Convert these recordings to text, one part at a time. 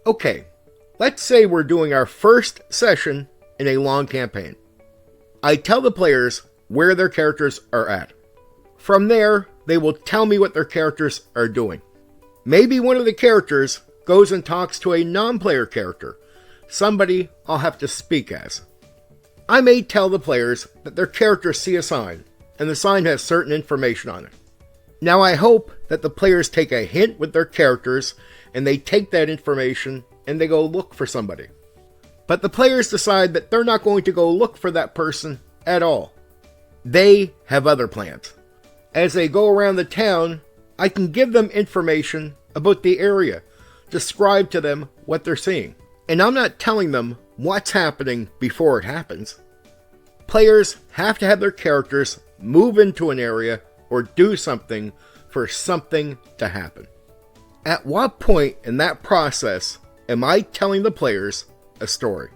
Okay, let's say we're doing our first session in a long campaign. I tell the players where their characters are at. From there, they will tell me what their characters are doing. Maybe one of the characters goes and talks to a non-player character, somebody I'll have to speak as. I may tell the players that their characters see a sign, and the sign has certain information on it. Now I hope that the players take a hint with their characters, and they take that information and they go look for somebody. But the players decide that they're not going to go look for that person at all. They have other plans. As they go around the town, I can give them information about the area, describe to them what they're seeing. And I'm not telling them what's happening before it happens. Players have to have their characters move into an area or do something for something to happen. At what point in that process am I telling the players a story?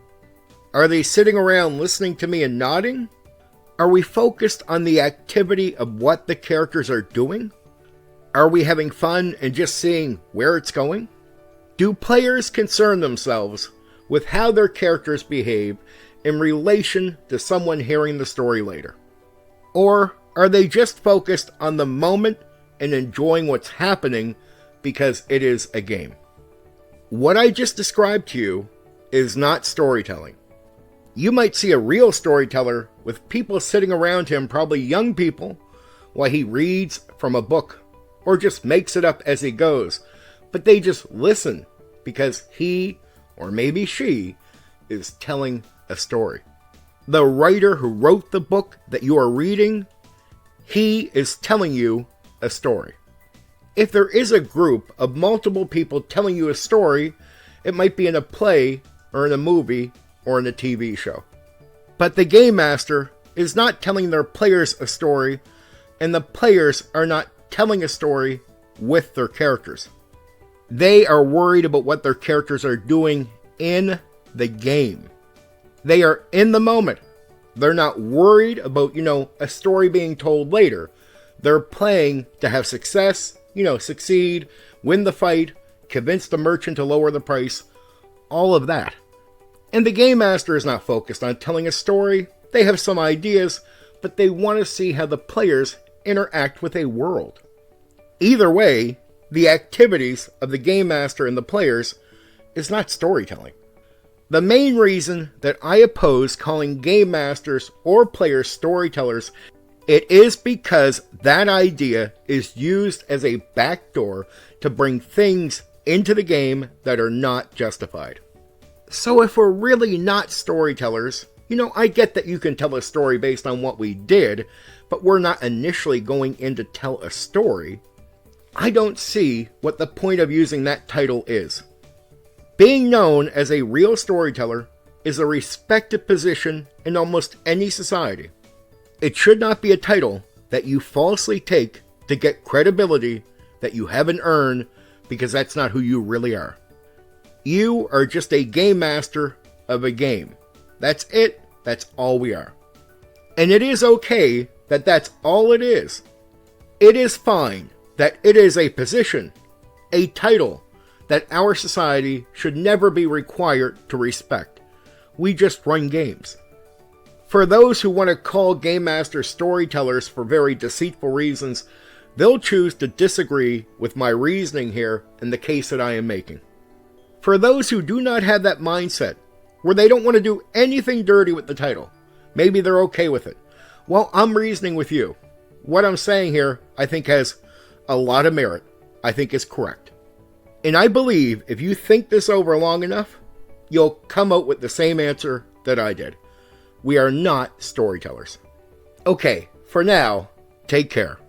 Are they sitting around listening to me and nodding? Are we focused on the activity of what the characters are doing? Are we having fun and just seeing where it's going? Do players concern themselves with how their characters behave in relation to someone hearing the story later? Or are they just focused on the moment and enjoying what's happening because it is a game? What I just described to you is not storytelling. You might see a real storyteller with people sitting around him, probably young people, while he reads from a book or just makes it up as he goes, but they just listen because he, or maybe she, is telling a story. The writer who wrote the book that you are reading, he is telling you a story. If there is a group of multiple people telling you a story, it might be in a play or in a movie or in a TV show. But the game master is not telling their players a story, and the players are not telling a story with their characters. They are worried about what their characters are doing in the game. They are in the moment. They're not worried about, a story being told later. They're playing to have success, succeed, win the fight, convince the merchant to lower the price, all of that. And the game master is not focused on telling a story. They have some ideas, but they want to see how the players interact with a world. Either way, the activities of the game master and the players is not storytelling. The main reason that I oppose calling game masters or players storytellers, it is because that idea is used as a backdoor to bring things into the game that are not justified. So if we're really not storytellers, I get that you can tell a story based on what we did, but we're not initially going in to tell a story. I don't see what the point of using that title is. Being known as a real storyteller is a respected position in almost any society. It should not be a title that you falsely take to get credibility that you haven't earned, because that's not who you really are. You are just a game master of a game. That's it. That's all we are. And it is okay that that's all it is. It is fine that it is a position, a title, that our society should never be required to respect. We just run games. For those who want to call game masters storytellers for very deceitful reasons, they'll choose to disagree with my reasoning here in the case that I am making. For those who do not have that mindset, where they don't want to do anything dirty with the title, maybe they're okay with it. Well, I'm reasoning with you. What I'm saying here, I think has a lot of merit. I think is correct. And I believe if you think this over long enough, you'll come out with the same answer that I did. We are not storytellers. Okay, for now, take care.